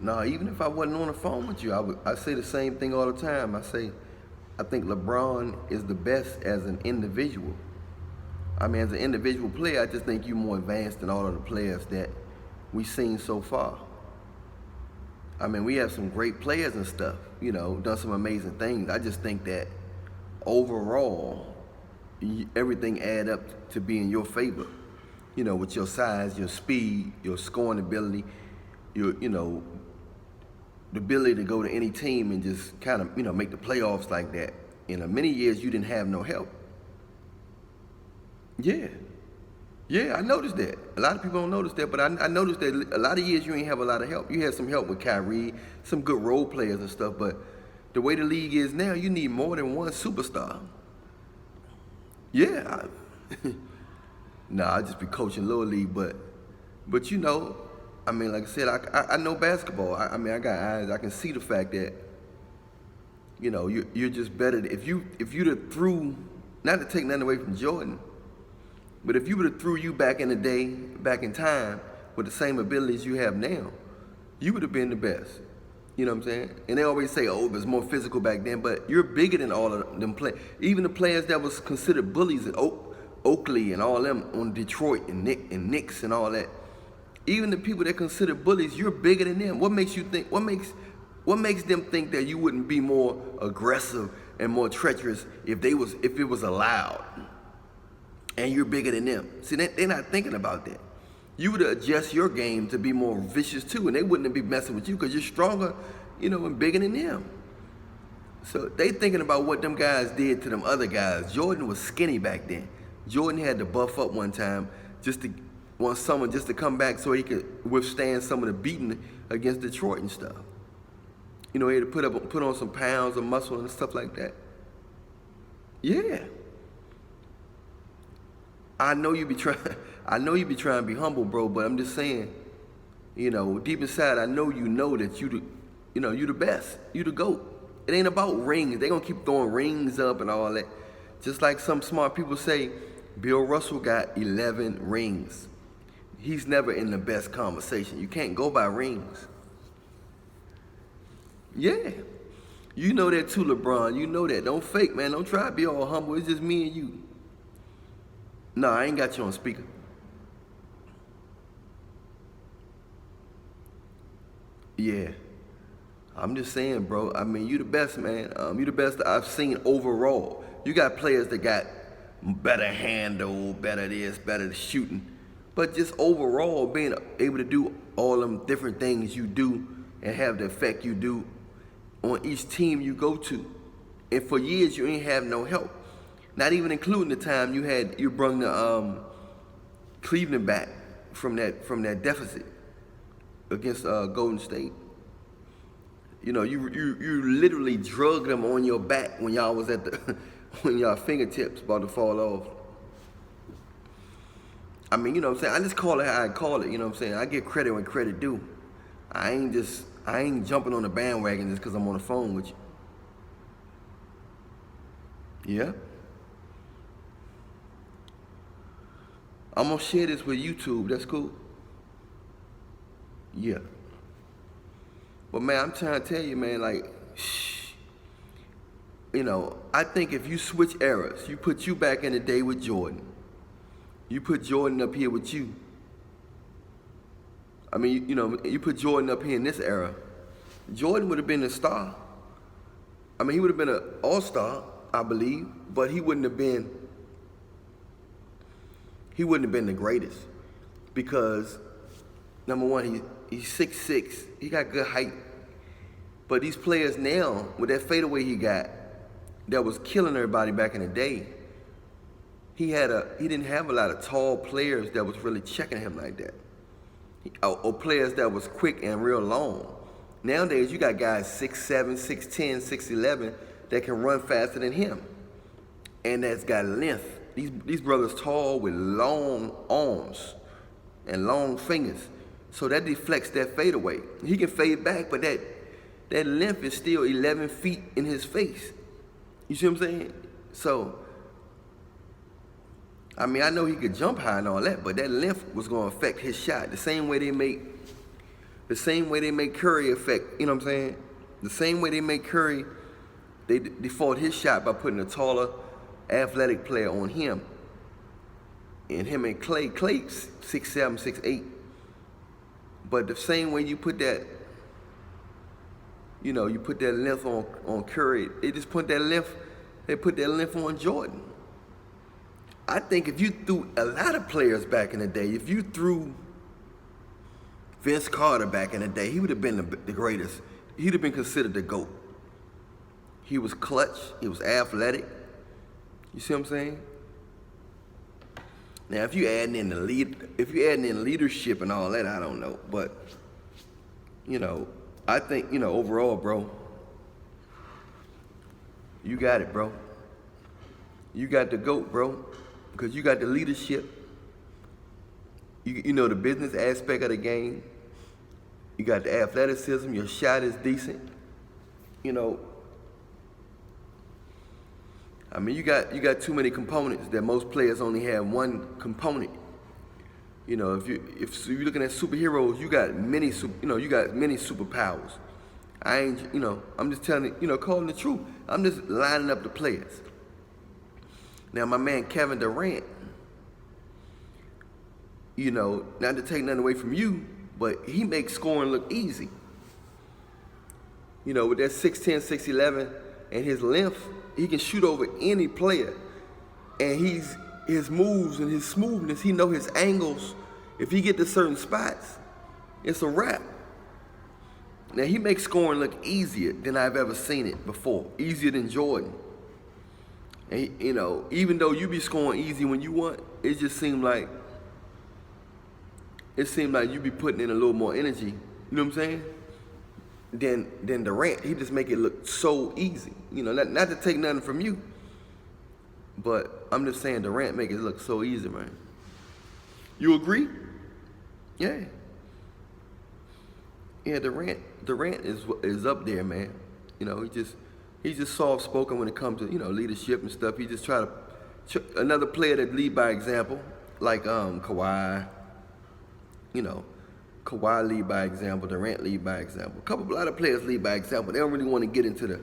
No, even if I wasn't on the phone with you, I say the same thing all the time. I think LeBron is the best as an individual. I mean, as an individual player, I just think you're more advanced than all of the players that we've seen so far. I mean, we have some great players and stuff, done some amazing things. I just think that overall, everything add up to be in your favor. With your size, your speed, your scoring ability, the ability to go to any team and just kind of, make the playoffs like that. In many years, you didn't have no help. Yeah. Yeah, I noticed that. A lot of people don't notice that, but I noticed that a lot of years you ain't have a lot of help. You had some help with Kyrie, some good role players and stuff, but the way the league is now, you need more than one superstar. Yeah. Nah, I just be coaching little league, but I mean, like I said, I know basketball. I mean, I got eyes. I can see the fact that, you're just better. If you'd have threw, not to take nothing away from Jordan, but if you would have threw you back in the day, back in time, with the same abilities you have now, you would have been the best. You know what I'm saying? And they always say, oh, it was more physical back then, but you're bigger than all of them players. Even the players that was considered bullies at Oakley and all them on Detroit and Knicks and all that. Even the people that consider bullies, you're bigger than them. What makes you think? What makes them think that you wouldn't be more aggressive and more treacherous if it was allowed? And you're bigger than them. See, they're not thinking about that. You would adjust your game to be more vicious too, and they wouldn't be messing with you because you're stronger, and bigger than them. So they thinking about what them guys did to them other guys. Jordan was skinny back then. Jordan had to buff up one time just to come back so he could withstand some of the beating against Detroit and stuff. He had to put on some pounds of muscle and stuff like that. Yeah. I know you be trying to be humble, bro, but I'm just saying, deep inside, I know that you the best. You the GOAT. It ain't about rings. They gonna keep throwing rings up and all that. Just like some smart people say, Bill Russell got 11 rings. He's never in the best conversation. You can't go by rings. Yeah. You know that too, LeBron. You know that. Don't fake, man. Don't try to be all humble. It's just me and you. No, I ain't got you on speaker. Yeah. I'm just saying, bro. I mean, you the best, man. You the best that I've seen overall. You got players that got better handle, better this, better shooting. But just overall, being able to do all them different things you do and have the effect you do on each team you go to. And for years, you ain't have no help. Not even including the time you brung the Cleveland back from that deficit against Golden State. You literally drug them on your back when y'all was when y'all fingertips about to fall off. I mean, you know what I'm saying? I just call it how I call it, you know what I'm saying? I give credit when credit due. I ain't jumping on the bandwagon just because I'm on the phone with you. Yeah? I'm gonna share this with YouTube. That's cool. Yeah. But man, I'm trying to tell you, man, like, I think if you switch eras, you put you back in the day with Jordan. You put Jordan up here with you. I mean, you put Jordan up here in this era. Jordan would have been a star. I mean, he would have been an all-star, I believe, but he wouldn't have been the greatest because, number one, he's 6'6", he got good height. But these players now, with that fadeaway he got, that was killing everybody back in the day, he didn't have a lot of tall players that was really checking him like that. Or players that was quick and real long. Nowadays, you got guys 6'7", 6'10", 6'11", that can run faster than him. And that's got length. These brothers tall with long arms and long fingers. So that deflects that fadeaway. He can fade back, but that length is still 11 feet in his face. You see what I'm saying? So, I mean, I know he could jump high and all that, but that length was going to affect his shot. The same way they make The same way they make Curry affect, you know what I'm saying? The same way they make Curry, they default his shot by putting a taller, athletic player on him. And him and Clay 6'7", 6'8". But the same way you put that, you know, you put that length on Curry, they just put that length, they put that length on Jordan. I think if you threw a lot of players back in the day, if you threw Vince Carter back in the day, he would have been the greatest. He'd have been considered the GOAT. He was clutch, he was athletic. You see what I'm saying? Now, if you adding in leadership and all that, I don't know. But, you know, I think, you know, overall, bro, you got it, bro. You got the GOAT, bro, because you got the leadership. You know the business aspect of the game. You got the athleticism. Your shot is decent. You know, I mean, you got too many components that most players only have one component. You know, if you're looking at superheroes, you got many superpowers. I ain't, you know, I'm just telling you, you know, calling the truth. I'm just lining up the players. Now, my man Kevin Durant, you know, not to take nothing away from you, but he makes scoring look easy. You know, with that 6'10", 6'11", and his length, he can shoot over any player. And his moves and his smoothness, he know his angles. If he get to certain spots, it's a wrap. Now, he makes scoring look easier than I've ever seen it before, easier than Jordan. And, you know, even though you be scoring easy when you want, it just seemed like you be putting in a little more energy, you know what I'm saying? Then Durant, he just make it look so easy. You know, not to take nothing from you, but I'm just saying Durant make it look so easy, man. You agree? Yeah. Yeah, Durant is up there, man. You know, he's just soft spoken when it comes to, you know, leadership and stuff. He just another player that lead by example, like Kawhi. You know, Kawhi lead by example, Durant lead by example. A lot of players lead by example. They don't really want to get into the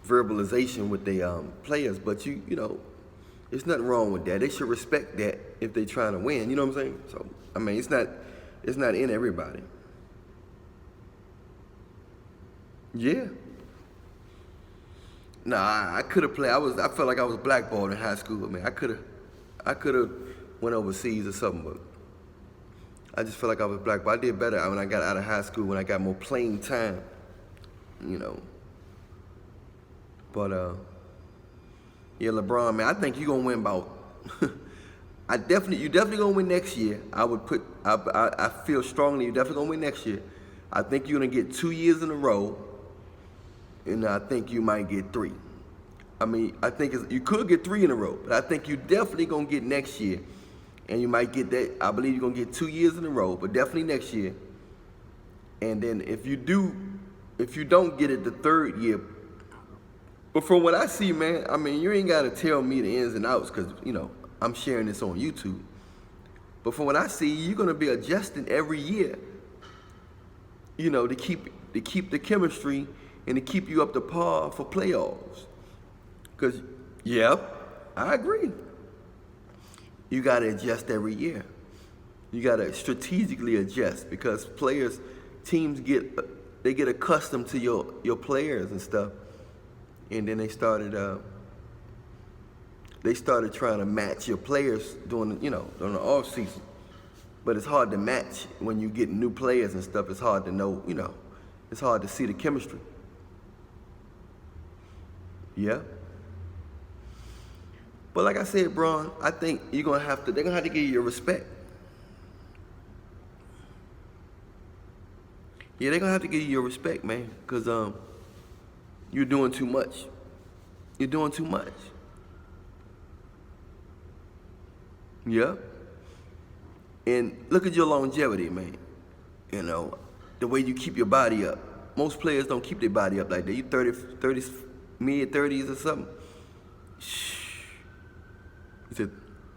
verbalization with their players, but you know, there's nothing wrong with that. They should respect that if they're trying to win. You know what I'm saying? So, I mean, it's not in everybody. Yeah. Nah, I could have played. I felt like I was blackballed in high school, man. I could have went overseas or something, but I just felt like I was blackballed. I did better when I got out of high school, when I got more playing time, you know. But yeah, LeBron, man, I think you're gonna win about. you definitely gonna win next year. I feel strongly you're definitely gonna win next year. I think you're gonna get 2 years in a row, and I think you might get 3. I mean, I think you could get 3 in a row, but I think you definitely gonna get next year, and you might get that. I believe you're gonna get 2 years in a row, but definitely next year. And then if you don't get it the 3rd year. But from what I see, man, I mean, you ain't got to tell me the ins and outs because, you know, I'm sharing this on YouTube. But from what I see, you're going to be adjusting every year, you know, to keep the chemistry and to keep you up to par for playoffs. Because, yeah, I agree. You got to adjust every year. You got to strategically adjust because teams get accustomed to your players and stuff. And then they started trying to match your players during the off season. But it's hard to match when you get new players and stuff. It's hard to know, you know, it's hard to see the chemistry. Yeah. But like I said, Bron, I think they're gonna have to give you your respect. Yeah, they're gonna have to give you your respect, man, because you're doing too much. You're doing too much. Yeah. And look at your longevity, man. You know, the way you keep your body up. Most players don't keep their body up like that. You 30, mid-30s or something. Shh. You said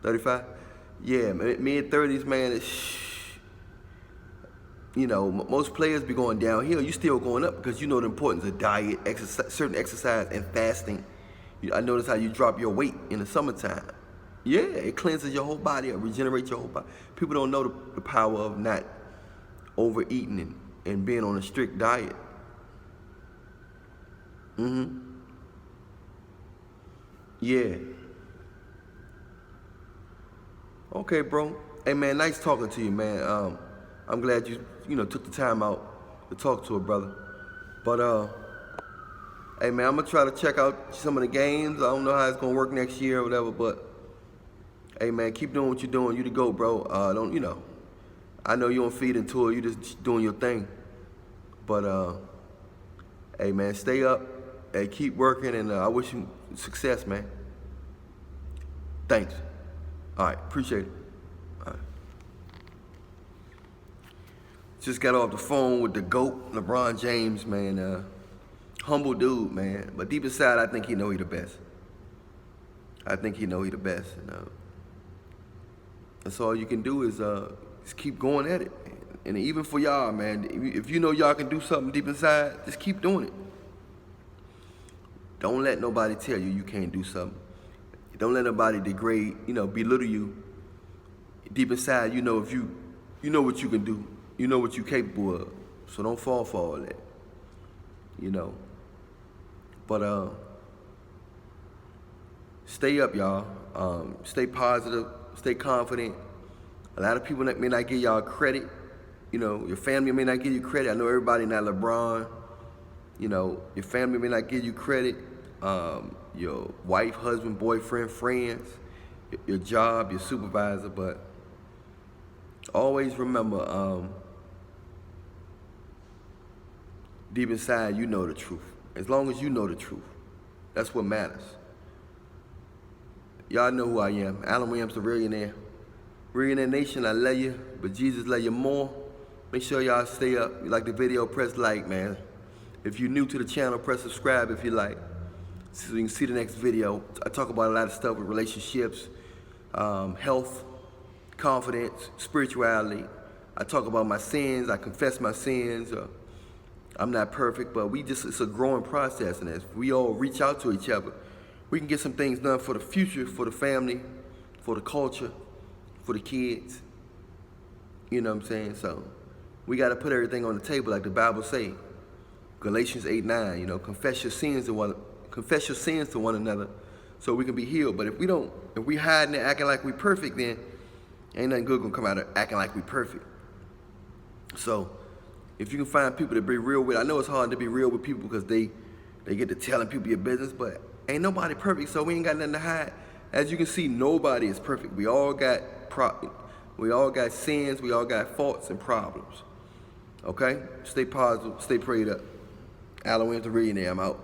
35? Yeah, mid-30s, man. You know, most players be going downhill. You still going up because you know the importance of diet, exercise, certain exercise, and fasting. I notice how you drop your weight in the summertime. Yeah, it cleanses your whole body, it regenerates your whole body. People don't know the power of not overeating and being on a strict diet. Yeah. Okay, bro. Hey, man, nice talking to you, man. I'm glad you took the time out to talk to a brother. But hey, man, I'm gonna try to check out some of the games. I don't know how it's gonna work next year or whatever, but hey, man, keep doing what you're doing. You the GOAT, bro. I know you don't feed into it. You just doing your thing. But hey, man, stay up. Hey, keep working, and I wish you success, man. Thanks. All right, appreciate it. All right. Just got off the phone with the GOAT, LeBron James, man. Humble dude, man. But deep inside, I think he know he the best. I think he know he the best. That's all you can do is just keep going at it. And even for y'all, man, if you know y'all can do something deep inside, just keep doing it. Don't let nobody tell you you can't do something. Don't let nobody degrade, belittle you. Deep inside, you know what you can do. You know what you're capable of. So don't fall for all that. But stay up, y'all. Stay positive. Stay confident. A lot of people may not give y'all credit. Your family may not give you credit. I know everybody not LeBron. Your family may not give you credit. Your wife, husband, boyfriend, friends, your job, your supervisor, but always remember, deep inside, you know the truth. As long as you know the truth, that's what matters. Y'all know who I am, Allan Reallionaire, the Reallionaire. Reallionaire Nation, I love you, but Jesus love you more. Make sure y'all stay up. If you like the video, press like, man. If you're new to the channel, press subscribe if you like, so you can see the next video. I talk about a lot of stuff with relationships, health, confidence, spirituality. I talk about my sins. I confess my sins. I'm not perfect, but it's a growing process. And as we all reach out to each other, we can get some things done for the future, for the family, for the culture, for the kids. You know what I'm saying? So we got to put everything on the table like the Bible say. Galatians 8:9, confess your sins to one another so we can be healed. But if we hiding and acting like we perfect, then ain't nothing good gonna come out of acting like we perfect. So if you can find people to be real with, I know it's hard to be real with people because they get to telling people your business, but ain't nobody perfect, so we ain't got nothing to hide. As you can see, nobody is perfect. We all got sins, we all got faults and problems. Okay? Stay positive, stay prayed up. Allan Reallionaire, I'm out.